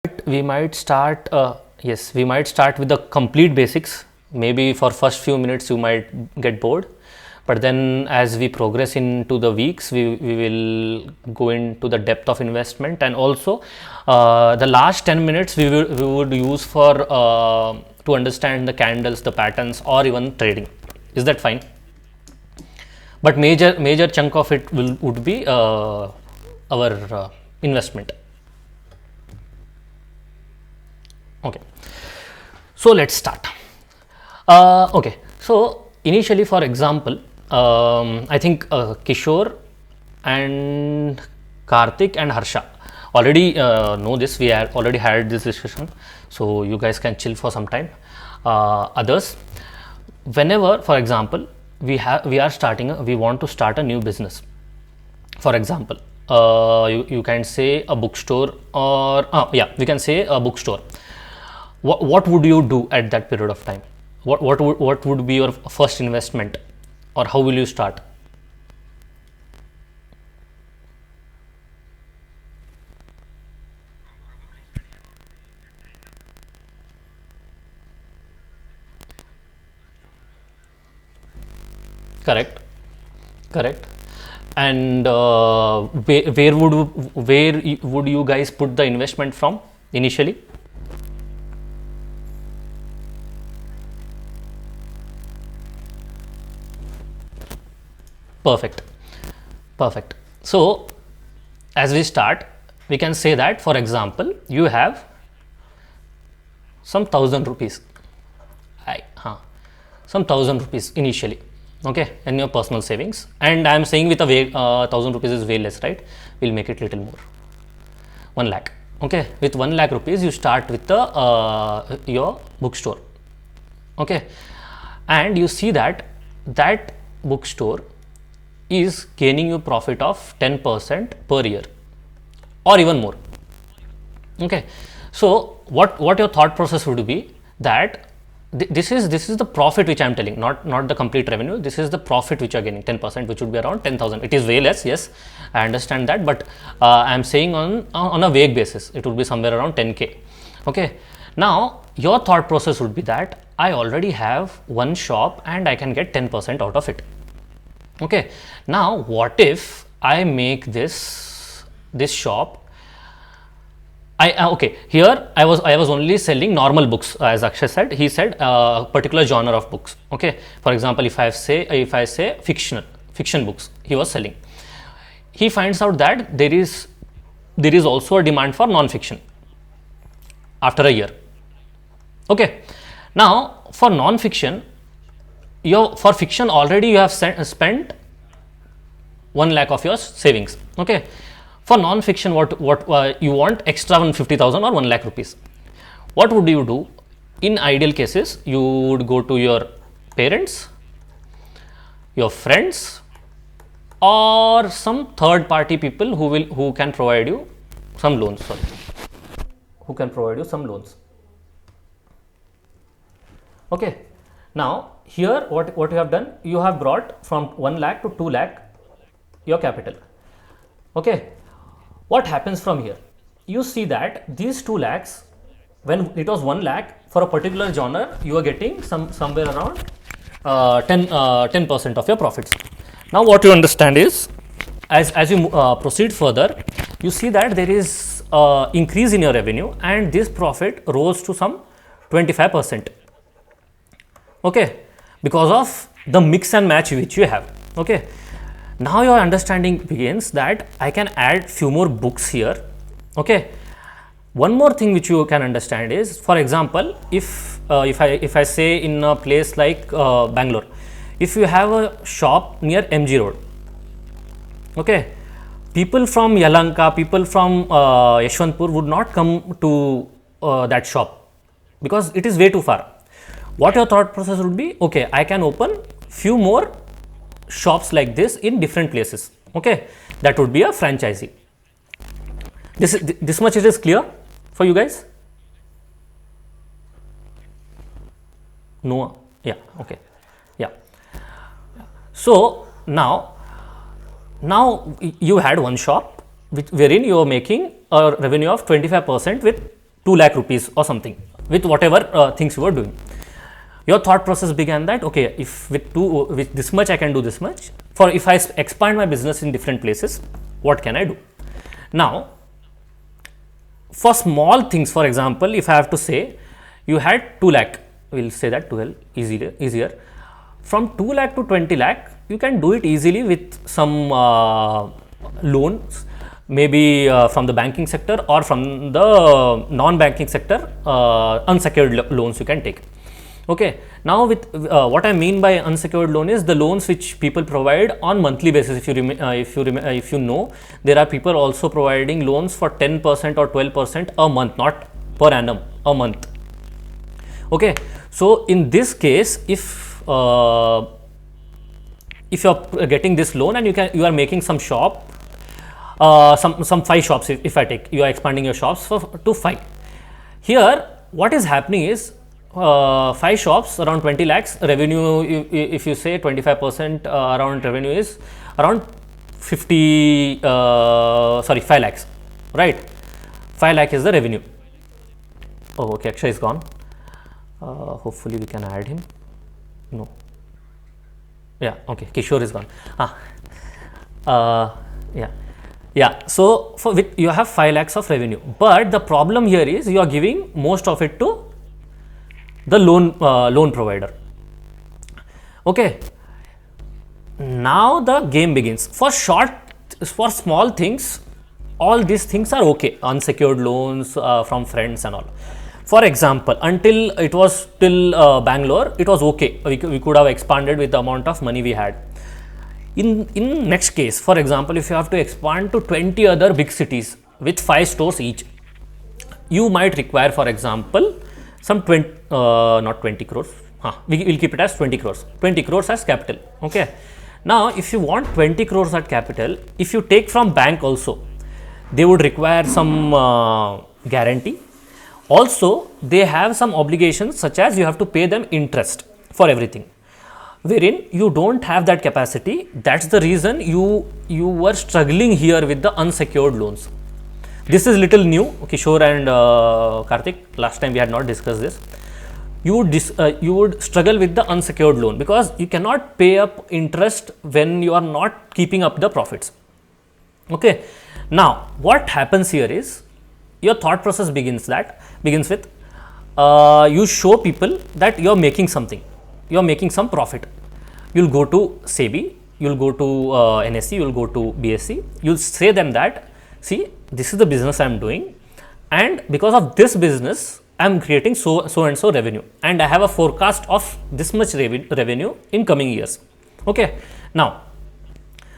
we might start yes, we might start with the complete basics. Maybe for first few minutes you might get bored, but then as we progress into the weeks, we will go into the depth of investment. And also the last 10 minutes we would use for to understand the candles, the patterns, or even trading. Is that fine? But major chunk of it would be our investment. Okay, so let's start. Okay, so initially, for example, I think Kishore and Karthik and Harsha already know this. We had already had this discussion, so you guys can chill for some time. Others, whenever, for example, we want to start a new business. For example, you can say a bookstore, or yeah, we can say a bookstore. What would you do at that period of time? What would be your first investment, or how will you start? Correct, correct. And where would you guys put the investment from initially? Perfect, perfect. So as we start, we can say that, for example, you have some 1,000 rupees. Some 1,000 rupees initially, okay, in your personal savings. And I am saying with a way, 1,000 rupees is way less, right? We'll make it little more. 1 lakh. Okay, with 1 lakh rupees, you start with the your bookstore. Okay, and you see that that bookstore is gaining you profit of 10% per year, or even more. Okay, so what your thought process would be that this is the profit which I am telling, not the complete revenue. This is the profit which you are getting, 10%, which would be around 10,000. It is way less, yes, I understand that, but I am saying on a vague basis, it would be somewhere around 10k. Okay, now your thought process would be that I already have one shop and I can get 10% out of it. Okay, now what if I make this shop, okay, here I was only selling normal books, as Akshay said. He said particular genre of books. Okay, for example, if I say fiction books, he was selling. He finds out that there is also a demand for non-fiction after a year. Okay, now for non-fiction, for fiction already you have spent 1 lakh of your savings. Okay, for non-fiction, what you want extra 150,000 or 1 lakh rupees. What would you do? In ideal cases, you would go to your parents, your friends, or some third party people who can provide you some loans. Sorry, who can provide you some loans. Okay, now here what you have done, you have brought from 1 lakh to 2 lakh your capital. Okay, what happens from here? You see that these 2 lakhs, when it was 1 lakh for a particular genre, you are getting somewhere around 10% of your profits. Now what you understand is, as you proceed further, you see that there is increase in your revenue, and this profit rose to some 25%. Okay, because of the mix and match which you have. Okay, now your understanding begins that I can add few more books here. Okay, one more thing which you can understand is, for example, if I say in a place like Bangalore, if you have a shop near MG Road, okay, people from Yalanka, people from Yeshwantpur would not come to that shop because it is way too far. What your thought process would be? Okay, I can open few more shops like this in different places. Okay, that would be a franchisee. This much it is clear for you guys? No? Yeah, okay. Yeah. So now you had one shop wherein you are making a revenue of 25% with 2 lakh rupees or something with whatever things you were doing. Your thought process began that, okay, if with this much I can do this much. For if I expand my business in different places, what can I do? Now, for small things, for example, if I have to say, you had 2 lakh, we'll say that 12 easier. From 2 lakh to 20 lakh, you can do it easily with some loans, maybe from the banking sector or from the non-banking sector, unsecured loans you can take. Okay, now with what I mean by unsecured loan is the loans which people provide on monthly basis. If you know, there are people also providing loans for 10% or 12% a month, not per annum, a month. Okay, so in this case, if you're getting this loan and you are making some shop, some 5 shops. If I take, you are expanding your shops to 5. Here, what is happening is 5 shops around 20 lakhs revenue. If you say 25% around revenue is around 5 lakhs, right? 5 lakh is the revenue. Oh, okay, Akshay is gone. Hopefully we can add him. No. Yeah, okay, Kishore is gone. Yeah. So you have 5 lakhs of revenue, but the problem here is you are giving most of it to the loan provider. Okay. Now the game begins. For small things, all these things are okay. Unsecured loans from friends and all. For example, until it was till Bangalore, it was okay. We could have expanded with the amount of money we had. In next case, for example, if you have to expand to 20 other big cities with 5 stores each, you might require, for example, some 20 crores. We will keep it as 20 crores. 20 crores as capital. Okay. Now, if you want 20 crores at capital, if you take from bank also, they would require some guarantee. Also, they have some obligations such as you have to pay them interest for everything, wherein you don't have that capacity. That's the reason you were struggling here with the unsecured loans. This is little new, Kishore and Karthik. Last time we had not discussed this. You would struggle with the unsecured loan because you cannot pay up interest when you are not keeping up the profits. Okay. Now, what happens here is your thought process begins with you show people that you are making something. You are making some profit. You'll go to SEBI, you'll go to NSE, you'll go to BSE. You'll say them that, see, this is the business I am doing, and because of this business, I am creating so and so revenue, and I have a forecast of this much revenue in coming years. Okay. Now,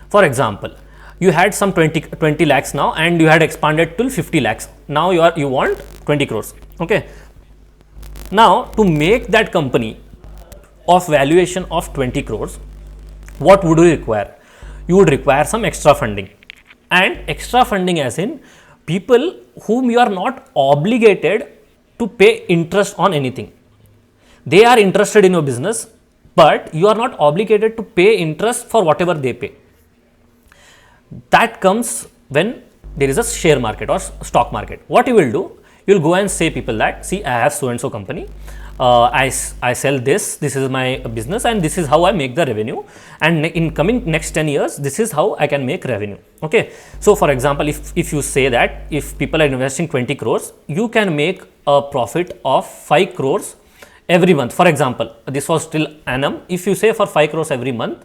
for example, you had some 20 lakhs now, and you had expanded till 50 lakhs. Now you want 20 crores. Okay. Now, to make that company of valuation of 20 crores, what would you require? You would require some extra funding, and extra funding as in people whom you are not obligated to pay interest on anything. They are interested in your business, but you are not obligated to pay interest for whatever they pay. That comes when there is a share market or stock market. What you will do, you will go and say people that, see, I have so and so company. I sell this is my business, and this is how I make the revenue, and in coming next 10 years, this is how I can make revenue. Okay. So, for example, if you say that if people are investing 20 crores, you can make a profit of 5 crores every month. For example, this was till annum. If you say for 5 crores every month,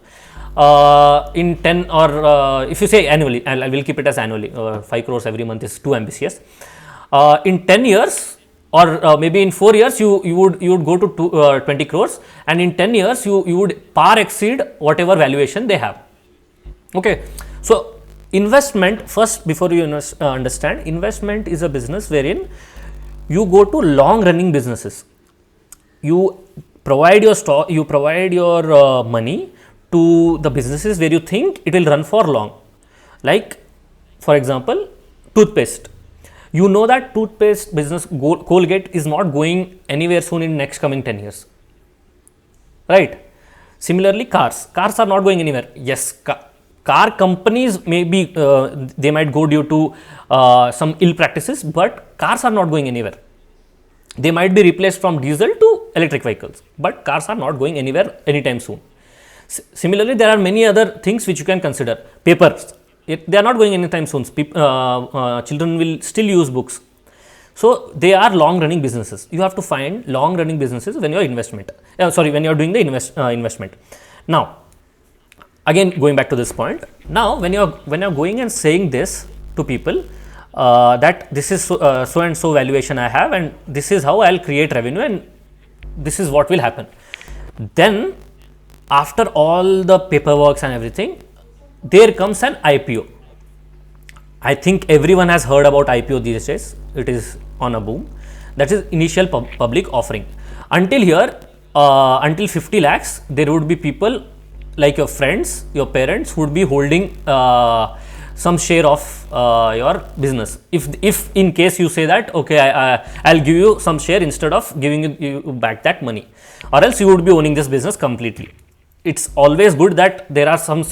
in 10 or if you say annually, I will keep it as annually, 5 crores every month is too ambitious. In 10 years, or maybe in 4 years, you would go to 20 crores, and in 10 years you would par exceed whatever valuation they have. Okay. So, investment, first, before you understand, investment is a business wherein you go to long running businesses. You provide your stock, you provide your money to the businesses where you think it will run for long. Like, for example, toothpaste. You know that toothpaste business, Colgate, is not going anywhere soon in next coming 10 years. Right? Similarly, cars are not going anywhere. Yes, car companies maybe they might go due to some ill practices, but cars are not going anywhere. They might be replaced from diesel to electric vehicles, but cars are not going anywhere anytime soon. Similarly, there are many other things which you can consider. Papers, they are not going anytime soon. Children will still use books. So they are long running businesses. You have to find long running businesses when you are when you are doing the investment. Now, again going back to this point, now when you are going and saying this to people, that this is so and so valuation I have, and this is how I'll create revenue, and this is what will happen. Then after all the paperwork and everything, there comes an IPO. I think everyone has heard about IPO these days. It is on a boom. That is initial public offering. Until here, until 50 lakhs, there would be people like your friends, your parents who would be holding some share of your business. If in case you say that, okay, I'll give you some share instead of giving you back that money, or else you would be owning this business completely. It's always good that there are some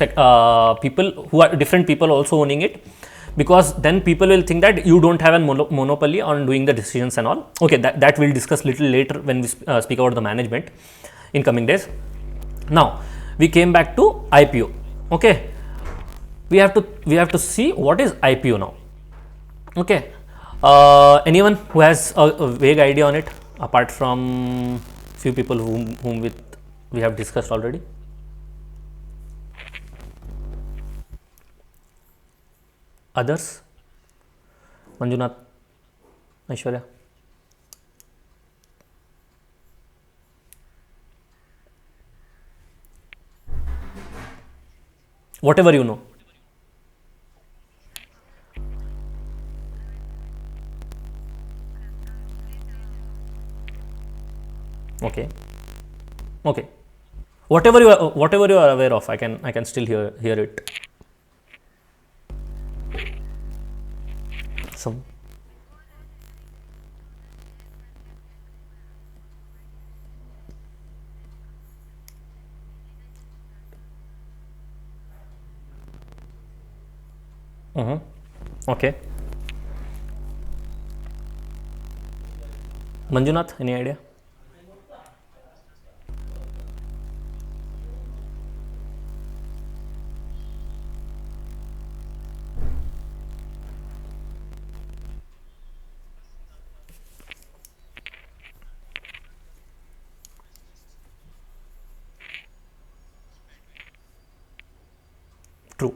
people who are different people also owning it, because then people will think that you don't have a monopoly on doing the decisions and all. Okay, that we'll discuss little later when we speak about the management in coming days. Now we came back to IPO. Okay, we have to see what is IPO now. Okay, anyone who has a vague idea on it apart from few people whom we have discussed already? Others? Manjunath, Aishwarya? Whatever you know. Okay. Okay. Whatever you are aware of, I can still hear it. Some. Okay. Manjunath, any idea? True.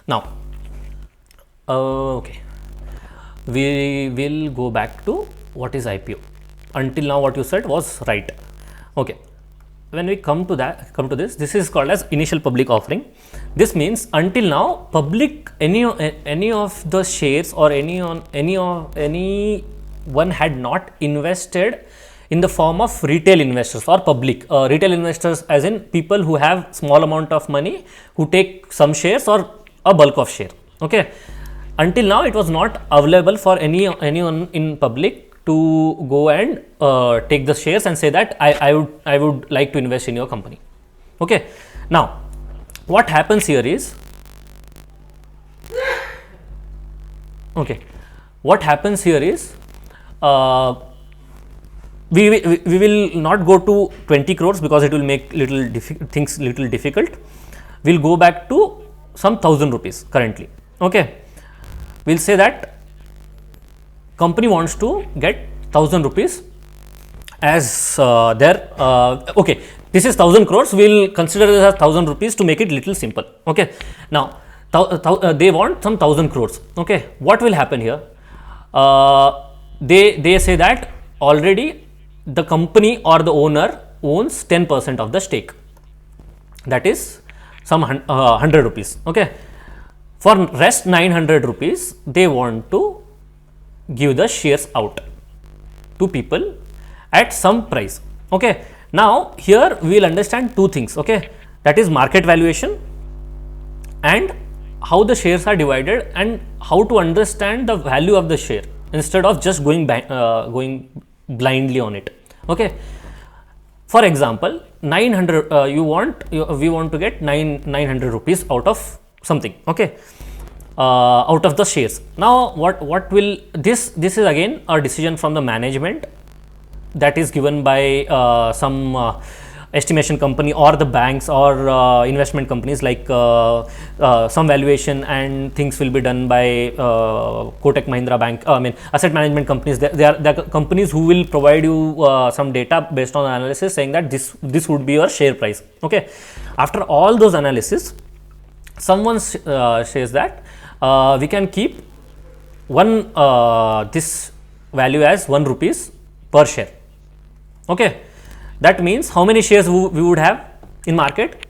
Now, okay, we will go back to what is IPO. Until now, what you said was right. Okay, when we come to this is called as initial public offering. This means until now, public any of the shares or anyone had not invested in the form of retail investors or public. Retail investors as in people who have small amount of money, who take some shares or a bulk of share. Okay, until now it was not available for anyone in public to go and take the shares and say that I would like to invest in your company. Okay, now what happens here is, we will not go to 20 crores because it will make things little difficult. We'll go back to some 1,000 rupees currently. Okay, we'll say that company wants to get 1,000 rupees as their okay, this is 1,000 crores. We'll consider this as 1,000 rupees to make it little simple. Okay, now they want some 1,000 crores. Okay, what will happen here? They say that already the company or the owner owns 10% of the stake, that is some 100 rupees. Okay, for rest 900 rupees they want to give the shares out to people at some price. Okay, now here we will understand two things. Okay, that is market valuation and how the shares are divided and how to understand the value of the share instead of just going blindly on it. Okay, for example, 900 we want to get 900 rupees out of something. Okay, out of the shares. Now what will this is again a decision from the management that is given by some estimation company or the banks or investment companies, like some valuation and things will be done by Kotak Mahindra Bank, I mean asset management companies. They are companies who will provide you some data based on analysis saying that this would be your share price. Okay, after all those analysis, someone says that we can keep one this value as 1 rupees per share. Okay, that means how many shares we would have in market?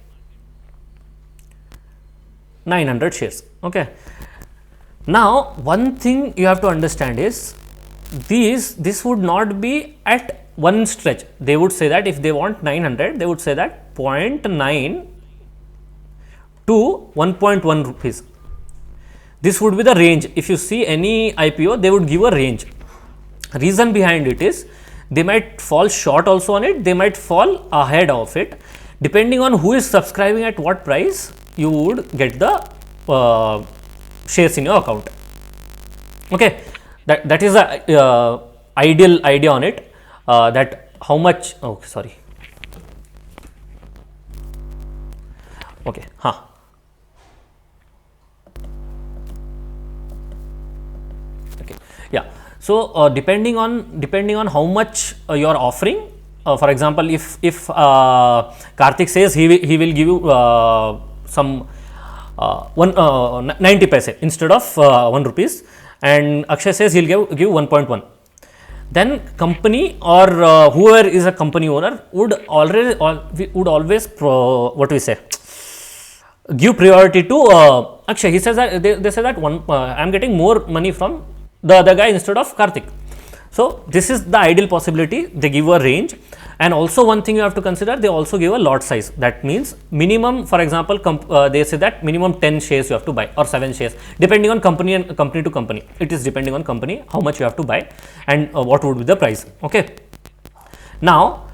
900 shares. Okay, now one thing you have to understand is this would not be at one stretch. They would say that if they want 900, they would say that 0.9 to 1.1 rupees. This would be the range. If you see any IPO, they would give a range. Reason behind it is they might fall short also on it, they might fall ahead of it. Depending on who is subscribing at what price, you would get the shares in your account. Okay, that is the ideal idea on it, that how much, oh sorry, okay, okay, yeah. So depending on how much you are offering, for example, if Karthik says he will give you some 90 paise instead of 1 rupees, and Akshay says he'll give 1.1, then company or whoever is a company owner would always what we say, give priority to Akshay. He says that they say that I am getting more money from the other guy instead of Karthik. So this is the ideal possibility. They give a range, and also one thing you have to consider, they also give a lot size. That means minimum, for example, they say that minimum 10 shares you have to buy or 7 shares, depending on company and company to company. It is depending on company how much you have to buy and what would be the price. Okay. Now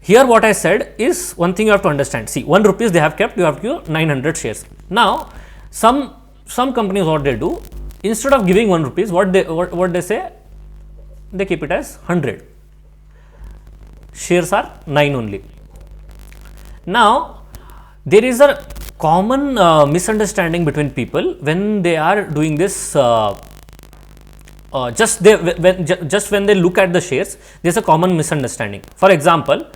here what I said is one thing you have to understand. See, 1 rupees they have kept, you have to give 900 shares. Now some companies, what they do, instead of giving 1 rupees, what they say, they keep it as 100. Shares are 9 only. Now there is a common misunderstanding between people when they are doing this. Just when they look at the shares, there is a common misunderstanding. For example,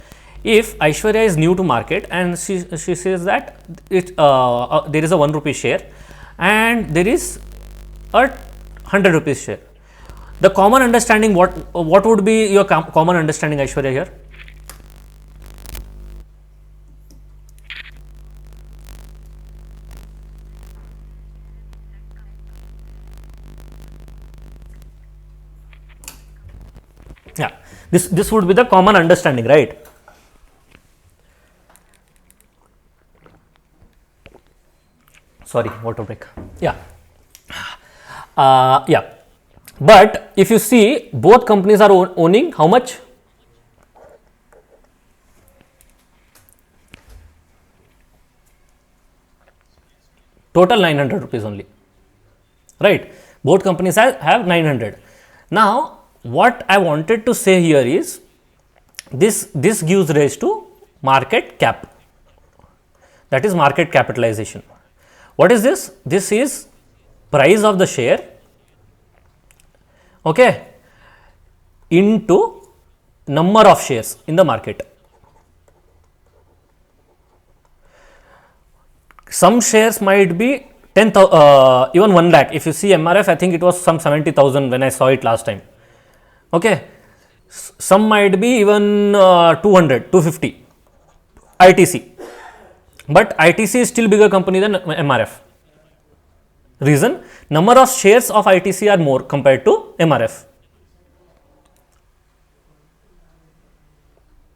if Aishwarya is new to market and she says that there is a 1 rupee share and there is a 100 rupees share. The common understanding, what would be your common understanding, Aishwarya, here? Yeah, this would be the common understanding, right? Sorry, water break. Yeah. Yeah, but if you see, both companies are owning how much? Total 900 rupees only, right? Both companies have 900. Now what I wanted to say here is this gives rise to market cap, that is market capitalization. What is this? This is price of the share, okay, into number of shares in the market. Some shares might be 10,000, even 1 lakh. If you see MRF, I think it was some 70,000 when I saw it last time. Okay, some might be even 200, 250 ITC, but ITC is still bigger company than MRF. Reason, number of shares of ITC are more compared to MRF.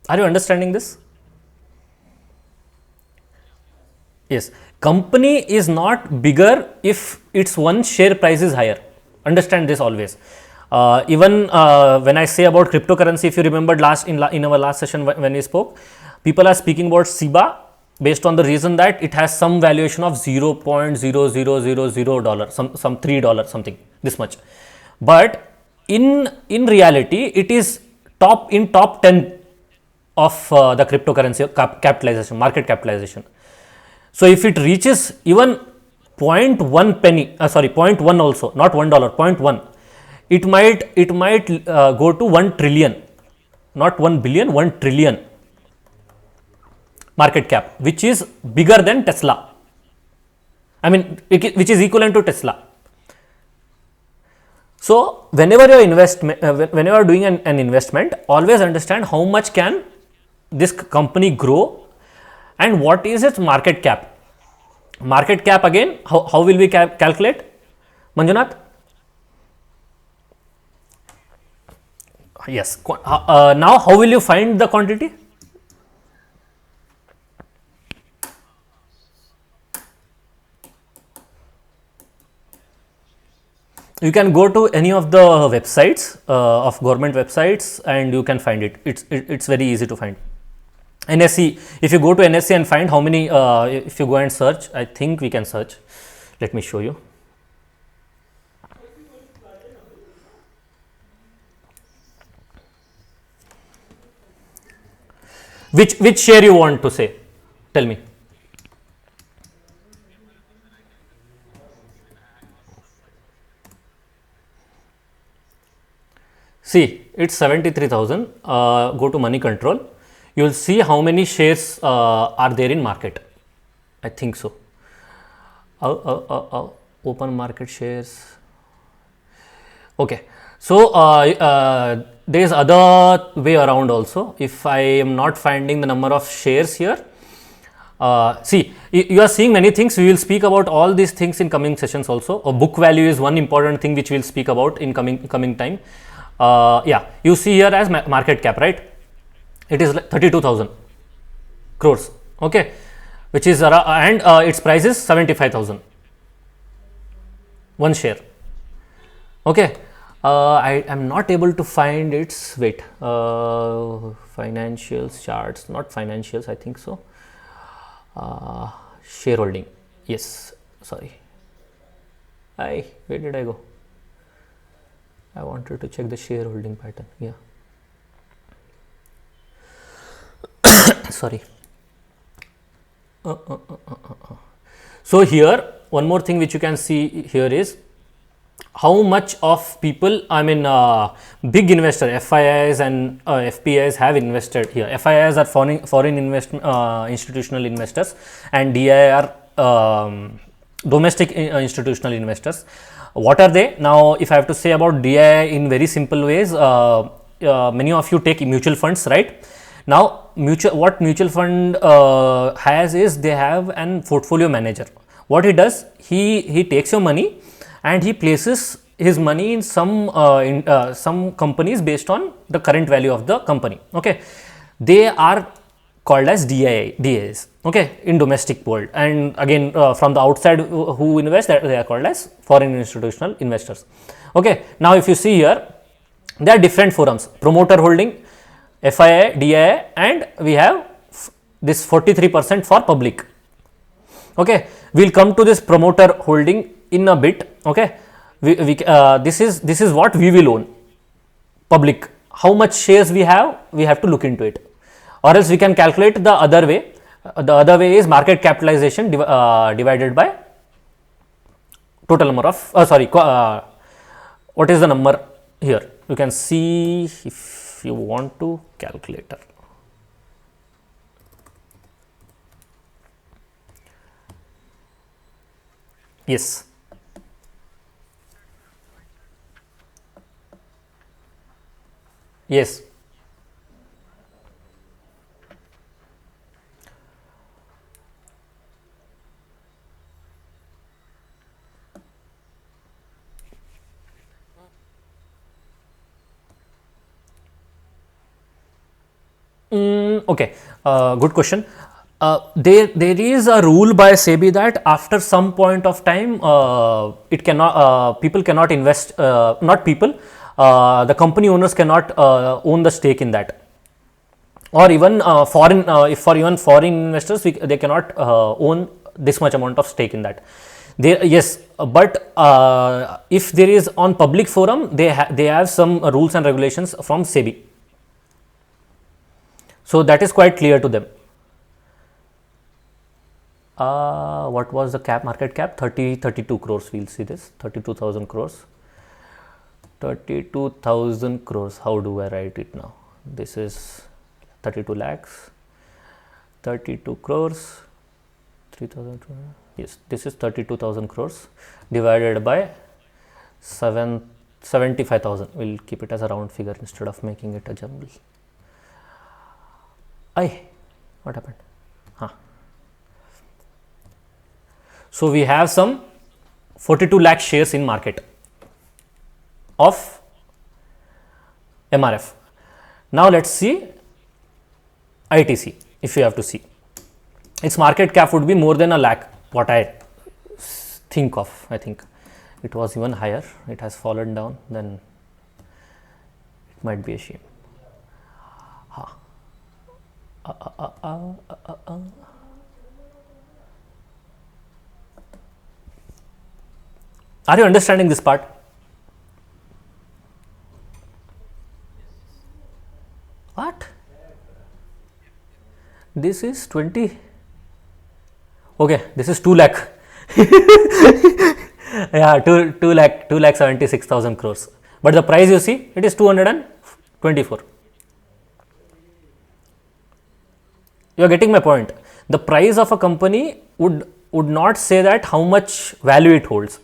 Are you understanding this? Yes, company is not bigger if its one share price is higher. Understand this always. Even when I say about cryptocurrency, if you remembered in our last session when we spoke, people are speaking about SIBA based on the reason that it has some valuation of $0.0000, some $3 something, this much. But in reality, it is top 10 of the cryptocurrency capitalization, market capitalization. So if it reaches even 0.1 penny, sorry, 0.1 also, not $1, 0.1, it might go to 1 trillion, not 1 billion, 1 trillion market cap, which is bigger than Tesla. I mean, which is equivalent to Tesla. So whenever you are doing an investment, always understand how much can this company grow and what is its market cap. Market cap again, how will we calculate, Manjunath? Yes. Now how will you find the quantity? You can go to any of the websites of government websites and you can find it. It's very easy to find. NSE, if you go to NSE and find how many, if you go and search, I think we can search. Let me show you. Which share you want to say? Tell me. See, it's 73,000. Go to money control. You will see how many shares are there in market. I think so. Open market shares. Okay. So there is other way around also. If I am not finding the number of shares here, see, you are seeing many things. We will speak about all these things in coming sessions also. Book value is one important thing which we will speak about in coming time. Yeah, you see here as market cap, right? It is like 32,000 crores, okay, which is and its price is 75,000 one share, okay. I am not able to find its weight. Financials charts, not financials, I think so. Shareholding, yes, sorry. Where did I go? I wanted to check the shareholding pattern. Yeah. Sorry. So here, one more thing which you can see here is how much of people, I mean, big investor, FIIs and FPIs have invested here. FIIs are foreign institutional investors, and DI are domestic institutional investors. What are they? Now, if I have to say about DI in very simple ways, many of you take mutual funds, right? Now, what mutual fund has is they have an portfolio manager. What he does, he takes your money and he places his money in some companies based on the current value of the company. Okay, they are called as DIs. Okay, in domestic world, and again from the outside who invest, they are called as foreign institutional investors. Okay, now if you see here, there are different forums: promoter holding, FII, DII, and we have this 43% for public. Okay, we'll come to this promoter holding in a bit. Okay, this is what we will own. Public, how much shares we have to look into it, or else we can calculate the other way. The other way is market capitalization divided by total number of what is the number here? You can see if you want to calculator. Yes. Yes. Okay, good question. There is a rule by SEBI that after some point of time, people cannot invest. Not people, the company owners cannot own the stake in that, or even foreign. If for even foreign investors, they cannot own this much amount of stake in that. Yes, but if there is on public forum, they have some rules and regulations from SEBI. So that is quite clear to them. What was the market cap? 32 crores. We'll see this. 32,000 crores. 32,000 crores. How do I write it now? This is 32 lakhs. 32 crores. 3,000. Yes, this is 32,000 crores divided by 75,000. We'll keep it as a round figure instead of making it a jumble. What happened? So we have some 42 lakh shares in market of MRF. Now let's see ITC. If you have to see, its market cap would be more than a lakh. What I think of, I think it was even higher. It has fallen down. Then it might be a shame. Are you understanding this part? What? This is 20. Okay, this is 2 lakh. Yeah, 2 lakh 76,000 crores. But the price you see, it is 224. You are getting my point. The price of a company would not say that how much value it holds.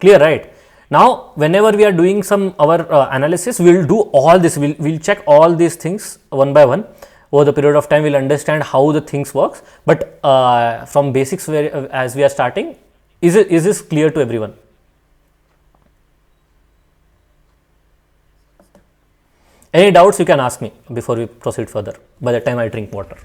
Clear, right? Now, whenever we are doing some our analysis, we will do all this. We'll check all these things one by one. Over the period of time, we'll understand how the things works. But from basics, as we are starting, is this clear to everyone? Any doubts you can ask me before we proceed further. By the time I drink water.